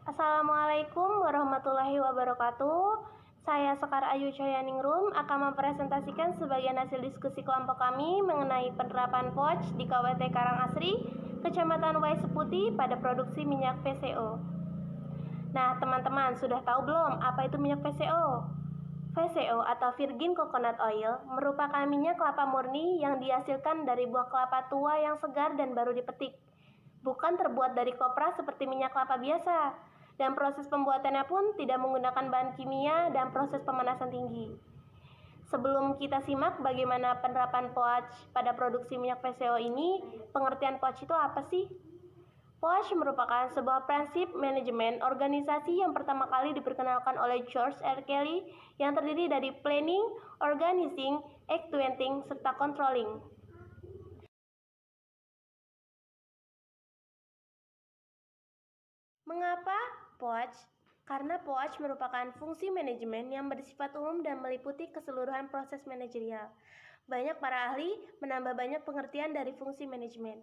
Assalamualaikum warahmatullahi wabarakatuh. Saya Sekar Ayu Cahyaningrum akan mempresentasikan sebagian hasil diskusi kelompok kami mengenai penerapan POC di KWT Karangasri, Kecamatan Waiseputi pada produksi minyak VCO. Nah, teman-teman sudah tahu belum apa itu minyak VCO? VCO atau Virgin Coconut Oil merupakan minyak kelapa murni yang dihasilkan dari buah kelapa tua yang segar dan baru dipetik. Bukan terbuat dari kopra seperti minyak kelapa biasa. Dan proses pembuatannya pun tidak menggunakan bahan kimia dan proses pemanasan tinggi. Sebelum kita simak bagaimana penerapan POC pada produksi minyak VCO ini, pengertian POC itu apa sih? POC merupakan sebuah prinsip manajemen organisasi yang pertama kali diperkenalkan oleh George R. Kelly yang terdiri dari planning, organizing, executing, serta controlling. Mengapa POC? Karena POC merupakan fungsi manajemen yang bersifat umum dan meliputi keseluruhan proses manajerial. Banyak para ahli menambah banyak pengertian dari fungsi manajemen.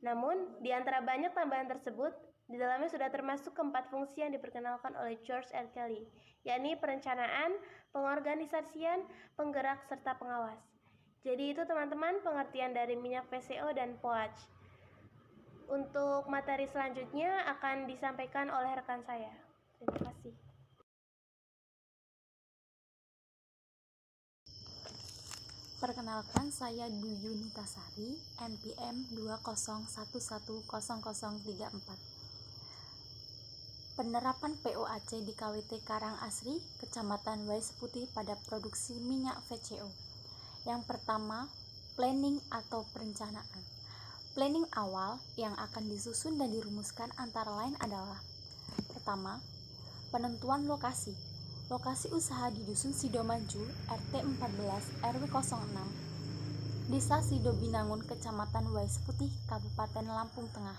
Namun, di antara banyak tambahan tersebut, di dalamnya sudah termasuk keempat fungsi yang diperkenalkan oleh George R. Kelly, yakni perencanaan, pengorganisasian, penggerak, serta pengawas. Jadi itu teman-teman pengertian dari minyak VCO dan POC. Untuk materi selanjutnya akan disampaikan oleh rekan saya. Terima kasih. Perkenalkan, saya Dwi Yunitasari, NPM 201100034. Penerapan POAC di KWT Karangasri, Kecamatan Waiseputi pada produksi minyak VCO. Yang pertama, planning atau perencanaan. Planning awal yang akan disusun dan dirumuskan antara lain adalah: pertama, penentuan lokasi. Lokasi usaha di Dusun Sidomaju, RT 14 RW 06, Desa Sidobinangun, Kecamatan Waiseputi, Kabupaten Lampung Tengah.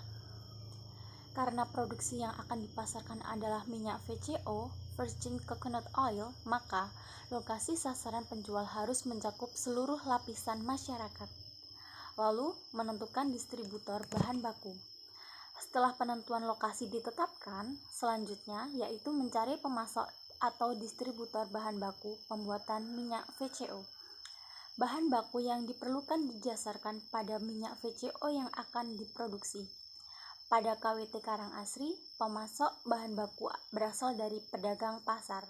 Karena produksi yang akan dipasarkan adalah minyak VCO, Virgin Coconut Oil, maka lokasi sasaran penjual harus mencakup seluruh lapisan masyarakat. Lalu, menentukan distributor bahan baku. Setelah penentuan lokasi ditetapkan, selanjutnya yaitu mencari pemasok atau distributor bahan baku pembuatan minyak VCO. Bahan baku yang diperlukan didasarkan pada minyak VCO yang akan diproduksi. Pada KWT Karangasri, pemasok bahan baku berasal dari pedagang pasar.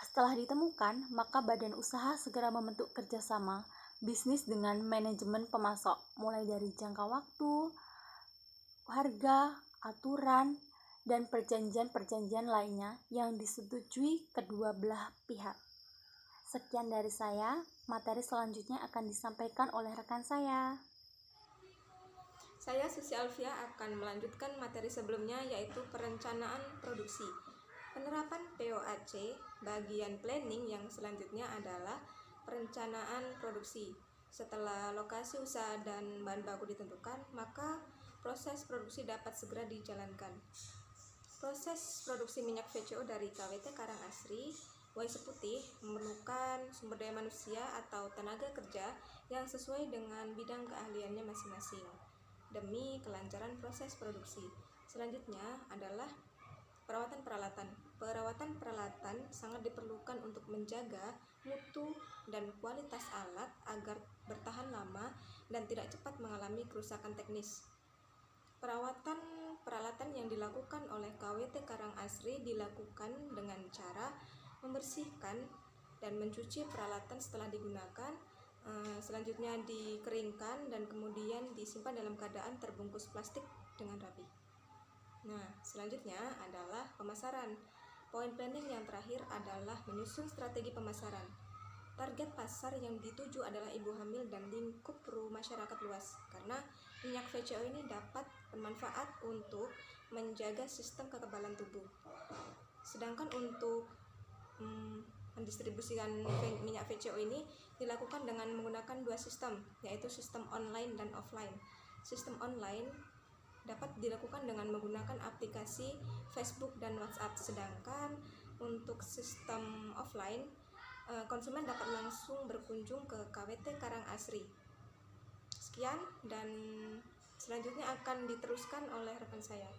Setelah ditemukan, maka badan usaha segera membentuk kerjasama bisnis dengan manajemen pemasok, mulai dari jangka waktu, harga, aturan, dan perjanjian-perjanjian lainnya yang disetujui kedua belah pihak. Sekian dari saya, materi selanjutnya akan disampaikan oleh rekan saya. Saya Susi Alfia akan melanjutkan materi sebelumnya, yaitu perencanaan produksi. Penerapan POAC bagian planning yang selanjutnya adalah perencanaan produksi. Setelah lokasi usaha dan bahan baku ditentukan, maka proses produksi dapat segera dijalankan. Proses produksi minyak VCO dari KWT Karangasri, Waiseputi memerlukan sumber daya manusia atau tenaga kerja yang sesuai dengan bidang keahliannya masing-masing demi kelancaran proses produksi. Selanjutnya adalah perawatan peralatan. Perawatan peralatan sangat diperlukan untuk menjaga mutu dan kualitas alat agar bertahan lama dan tidak cepat mengalami kerusakan teknis. Perawatan peralatan yang dilakukan oleh KWT Karangasri dilakukan dengan cara membersihkan dan mencuci peralatan setelah digunakan, selanjutnya dikeringkan dan kemudian disimpan dalam keadaan terbungkus plastik dengan rapi. Nah, selanjutnya adalah pemasaran. Poin planning yang terakhir adalah menyusun strategi pemasaran. Target pasar yang dituju adalah ibu hamil dan lingkup masyarakat luas, karena minyak VCO ini dapat bermanfaat untuk menjaga sistem kekebalan tubuh. Sedangkan untuk mendistribusikan minyak VCO ini dilakukan dengan menggunakan dua sistem, yaitu sistem online dan offline. Sistem online dapat dilakukan dengan menggunakan aplikasi Facebook dan WhatsApp, sedangkan untuk sistem offline, konsumen dapat langsung berkunjung ke KWT Karangasri. Sekian, dan selanjutnya akan diteruskan oleh rekan saya.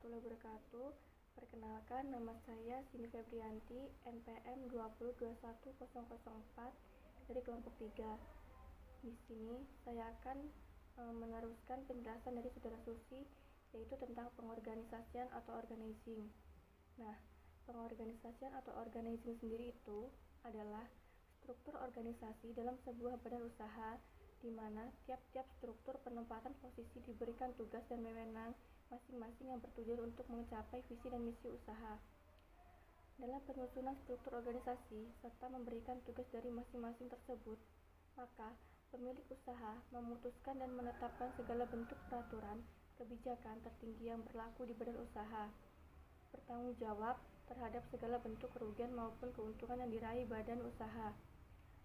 warahmatullahi wabarakatuh. Perkenalkan, nama saya Sini Febrianti, NPM 2021004 dari kelompok 3. Di sini saya akan meneruskan penjelasan dari Saudara Susi, yaitu tentang pengorganisasian atau organizing. Nah, pengorganisasian atau organizing sendiri itu adalah struktur organisasi dalam sebuah badan usaha di mana tiap-tiap struktur penempatan posisi diberikan tugas dan wewenang masing-masing yang bertujuan untuk mencapai visi dan misi usaha. Dalam penyusunan struktur organisasi serta memberikan tugas dari masing-masing tersebut, maka pemilik usaha memutuskan dan menetapkan segala bentuk peraturan, kebijakan tertinggi yang berlaku di badan usaha, bertanggung jawab terhadap segala bentuk kerugian maupun keuntungan yang diraih badan usaha,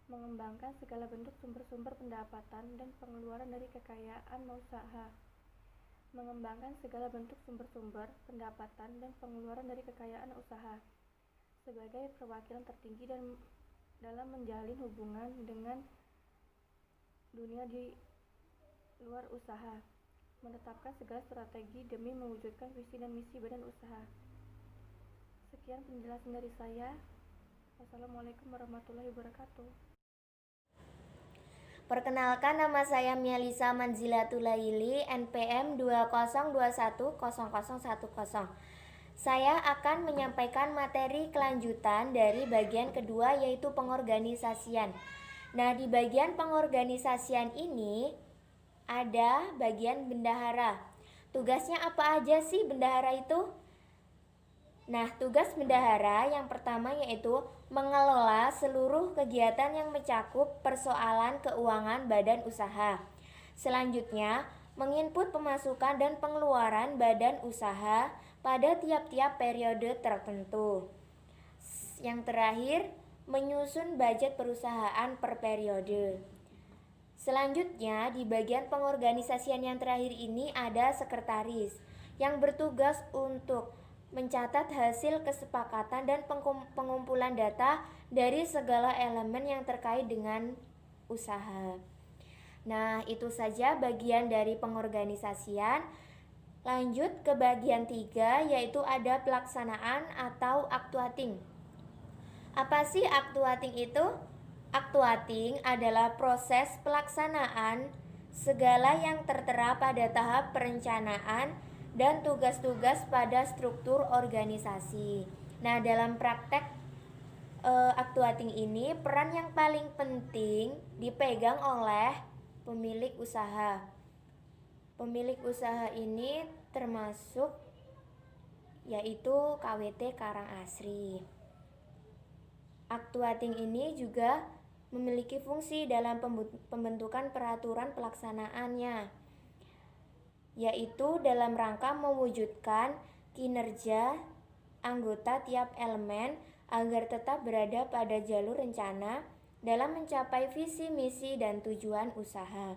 mengembangkan segala bentuk sumber-sumber pendapatan dan pengeluaran dari kekayaan usaha, mengembangkan segala bentuk sumber-sumber pendapatan dan pengeluaran dari kekayaan usaha sebagai perwakilan tertinggi dan dalam menjalin hubungan dengan dunia di luar usaha, menetapkan segala strategi demi mewujudkan visi dan misi badan usaha. Sekian penjelasan dari saya. Wassalamualaikum warahmatullahi wabarakatuh. Perkenalkan, nama saya Mialisa Manzilatulaili, NPM 202100110. Saya akan menyampaikan materi kelanjutan dari bagian kedua, yaitu pengorganisasian. Nah, di bagian pengorganisasian ini ada bagian bendahara. Tugasnya apa aja sih bendahara itu? Nah, tugas bendahara yang pertama yaitu mengelola seluruh kegiatan yang mencakup persoalan keuangan badan usaha. Selanjutnya, menginput pemasukan dan pengeluaran badan usaha pada tiap-tiap periode tertentu. Yang terakhir, menyusun budget perusahaan per periode. Selanjutnya, di bagian pengorganisasian yang terakhir ini ada sekretaris yang bertugas untuk mencatat hasil kesepakatan dan pengumpulan data dari segala elemen yang terkait dengan usaha. Nah, itu saja bagian dari pengorganisasian. Lanjut ke bagian 3, yaitu ada pelaksanaan atau actuating. Apa sih actuating itu? Actuating adalah proses pelaksanaan segala yang tertera pada tahap perencanaan dan tugas-tugas pada struktur organisasi. Nah, dalam praktek actuating ini, peran yang paling penting dipegang oleh pemilik usaha. Pemilik usaha ini termasuk yaitu KWT Karang Asri. Actuating ini juga memiliki fungsi dalam pembentukan peraturan pelaksanaannya, yaitu dalam rangka mewujudkan kinerja anggota tiap elemen agar tetap berada pada jalur rencana dalam mencapai visi, misi, dan tujuan usaha.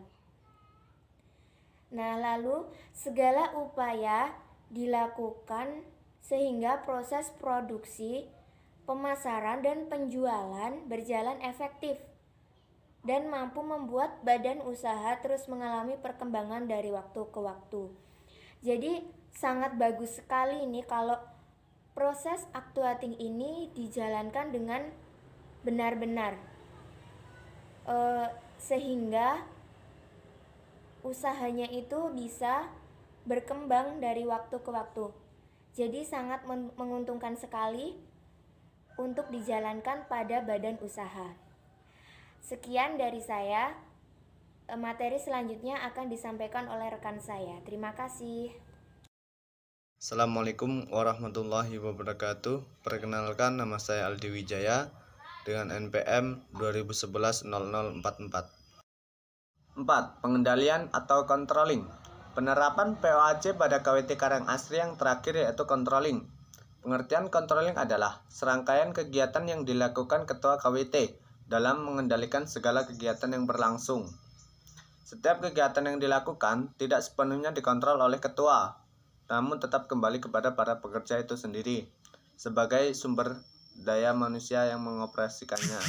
Nah, lalu segala upaya dilakukan sehingga proses produksi, pemasaran, dan penjualan berjalan efektif dan mampu membuat badan usaha terus mengalami perkembangan dari waktu ke waktu. Jadi sangat bagus sekali nih kalau proses actuating ini dijalankan dengan benar-benar, sehingga usahanya itu bisa berkembang dari waktu ke waktu. Jadi sangat menguntungkan sekali untuk dijalankan pada badan usaha. Sekian dari saya. Materi selanjutnya akan disampaikan oleh rekan saya. Terima kasih. Assalamualaikum warahmatullahi wabarakatuh. Perkenalkan, nama saya Aldi Wijaya dengan NPM 2011-0044. 4. Pengendalian atau controlling. Penerapan POAC pada KWT Karang Asri yang terakhir yaitu controlling. Pengertian controlling adalah serangkaian kegiatan yang dilakukan ketua KWT dalam mengendalikan segala kegiatan yang berlangsung. Setiap kegiatan yang dilakukan tidak sepenuhnya dikontrol oleh ketua, namun tetap kembali kepada para pekerja itu sendiri sebagai sumber daya manusia yang mengoperasikannya.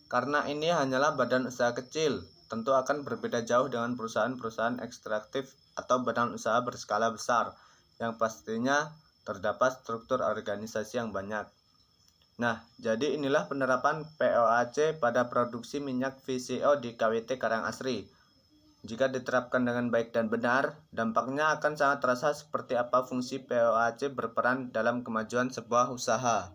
Karena ini hanyalah badan usaha kecil, tentu akan berbeda jauh dengan perusahaan-perusahaan ekstraktif atau badan usaha berskala besar yang pastinya terdapat struktur organisasi yang banyak. Nah, jadi inilah penerapan POAC pada produksi minyak VCO di KWT Karangasri. Jika diterapkan dengan baik dan benar, dampaknya akan sangat terasa seperti apa fungsi POAC berperan dalam kemajuan sebuah usaha.